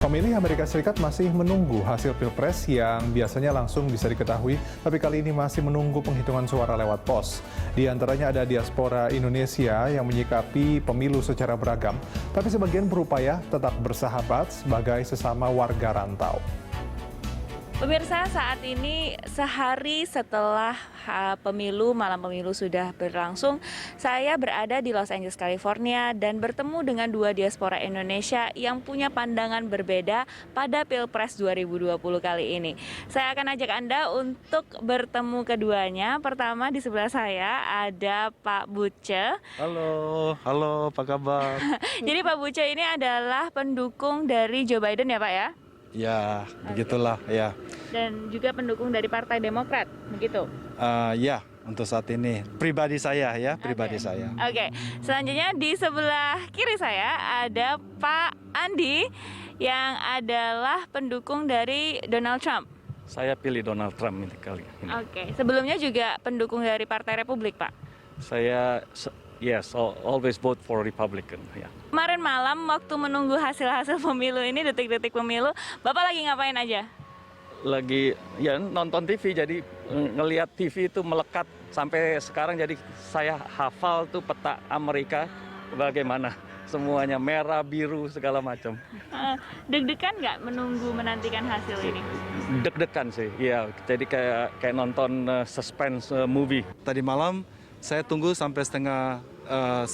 Pemilih Amerika Serikat masih menunggu hasil Pilpres yang biasanya langsung bisa diketahui, tapi kali ini masih menunggu penghitungan suara lewat pos. Di antaranya ada diaspora Indonesia yang menyikapi pemilu secara beragam, tapi sebagian berupaya tetap bersahabat sebagai sesama warga rantau. Pemirsa, saat ini sehari setelah malam pemilu sudah berlangsung, saya berada di Los Angeles, California dan bertemu dengan dua diaspora Indonesia yang punya pandangan berbeda pada Pilpres 2020 kali ini. Saya akan ajak Anda untuk bertemu keduanya. Pertama di sebelah saya ada Pak Buce. Halo, apa kabar? Jadi Pak Buce ini adalah pendukung dari Joe Biden ya Pak ya? Ya, begitulah ya. Dan juga pendukung dari Partai Demokrat, begitu? Ya, untuk saat ini pribadi saya ya, pribadi saya. Oke, selanjutnya di sebelah kiri saya ada Pak Andi yang adalah pendukung dari Donald Trump. Saya pilih Donald Trump ini kali ini. Oke, sebelumnya juga pendukung dari Partai Republik, Pak? Saya always vote for Republican ya. Kemarin malam waktu menunggu hasil pemilu ini, detik-detik pemilu, Bapak lagi ngapain aja? Lagi ya nonton TV, jadi ngelihat TV itu melekat sampai sekarang, jadi saya hafal tuh peta Amerika bagaimana semuanya, merah, biru, segala macam. Deg-degan nggak menantikan hasil ini? Deg-degan sih, ya. Jadi kayak nonton suspense movie. Tadi malam saya tunggu sampai setengah 11,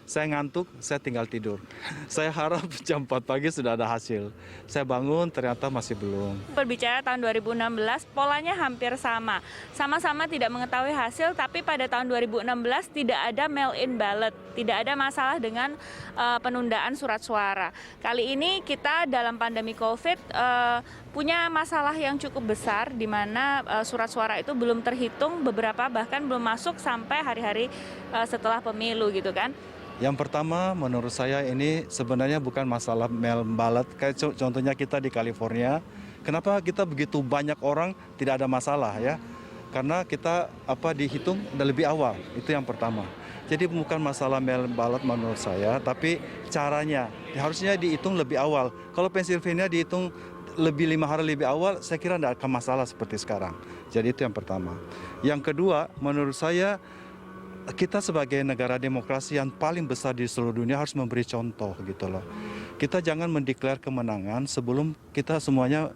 saya ngantuk, saya tinggal tidur. Saya harap jam 4 pagi sudah ada hasil. Saya bangun, ternyata masih belum. Berbicara tahun 2016, polanya hampir sama. Sama-sama tidak mengetahui hasil, tapi pada tahun 2016 tidak ada mail-in ballot. Tidak ada masalah dengan penundaan surat suara. Kali ini kita dalam pandemi COVID punya masalah yang cukup besar, di mana surat suara itu belum terhitung, beberapa bahkan belum masuk sampai hari-hari setelah pemilu gitu kan. Yang pertama, menurut saya ini sebenarnya bukan masalah mail ballot. Kayak contohnya kita di California, kenapa kita begitu banyak orang tidak ada masalah ya? Karena kita dihitung udah lebih awal, itu yang pertama. Jadi bukan masalah mail ballot menurut saya, tapi caranya harusnya dihitung lebih awal. Kalau Pennsylvania dihitung 5 hari lebih awal, saya kira tidak akan masalah seperti sekarang. Jadi itu yang pertama. Yang kedua, menurut saya kita sebagai negara demokrasi yang paling besar di seluruh dunia harus memberi contoh gitu loh. Kita jangan mendeklar kemenangan sebelum kita semuanya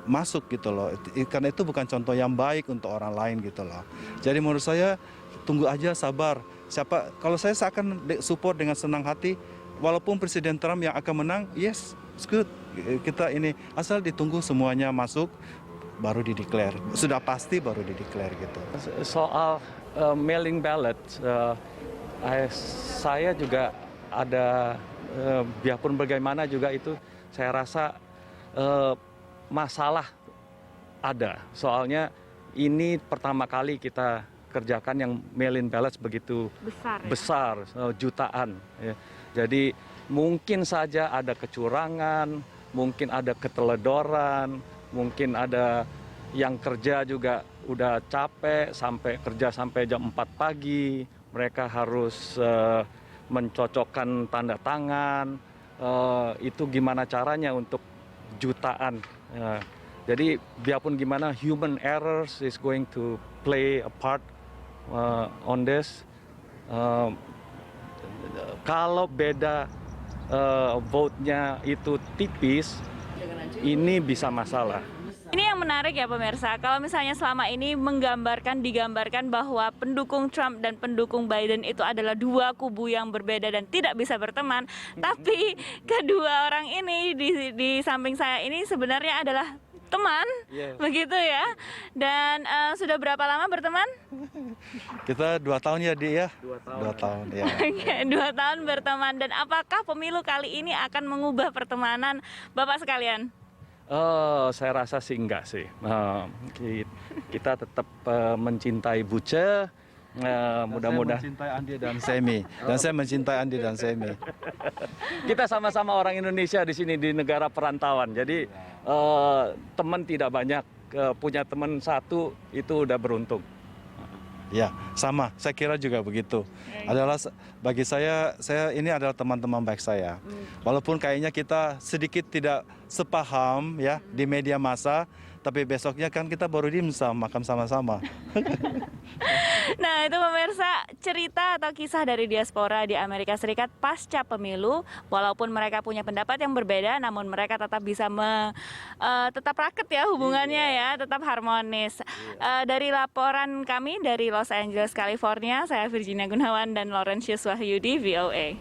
masuk gitu loh. Karena itu bukan contoh yang baik untuk orang lain gitu loh. Jadi menurut saya tunggu aja, sabar. Kalau saya akan support dengan senang hati, walaupun Presiden Trump yang akan menang, yes, it's good. Kita ini asal ditunggu semuanya masuk, baru dideklar. Sudah pasti baru dideklar gitu. Soal mailing ballot, saya juga ada, biarpun bagaimana juga itu saya rasa masalah ada. Soalnya ini pertama kali kita kerjakan yang mail-in ballot begitu besar, jutaan. Ya. Jadi mungkin saja ada kecurangan, mungkin ada keteledoran, mungkin ada yang kerja juga udah capek kerja sampai jam 4 pagi, mereka harus mencocokkan tanda tangan, itu gimana caranya untuk jutaan. Jadi biarpun gimana, human errors is going to play a part on this. Kalau beda vote-nya itu tipis, ini bisa masalah. Ini yang menarik ya pemirsa, kalau misalnya selama ini digambarkan bahwa pendukung Trump dan pendukung Biden itu adalah dua kubu yang berbeda dan tidak bisa berteman, tapi kedua orang ini di samping saya ini sebenarnya adalah teman, begitu ya. Dan sudah berapa lama berteman? Kita 2 tahun ya, Di ya. 2 tahun ya. 2 tahun berteman. Dan apakah pemilu kali ini akan mengubah pertemanan Bapak sekalian? Saya rasa sih enggak sih. Kita tetap mencintai Buce. Mudah-mudahan saya mencintai Andi dan Semi, dan saya mencintai Andi dan Semi. Kita sama-sama orang Indonesia di sini, di negara perantauan. Jadi teman tidak banyak, punya teman satu itu udah beruntung. Ya, sama. Saya kira juga begitu. Adalah bagi saya ini adalah teman-teman baik saya. Walaupun kayaknya kita sedikit tidak sepaham ya di media massa, tapi besoknya kan kita baru dimsum makan sama-sama. Nah, itu pemirsa cerita atau kisah dari diaspora di Amerika Serikat pasca pemilu. Walaupun mereka punya pendapat yang berbeda, namun mereka tetap bisa tetap raket ya hubungannya ya, tetap harmonis. Dari laporan kami dari Los Angeles, California, saya Virginia Gunawan dan Laurentius Wahyudi, VOA.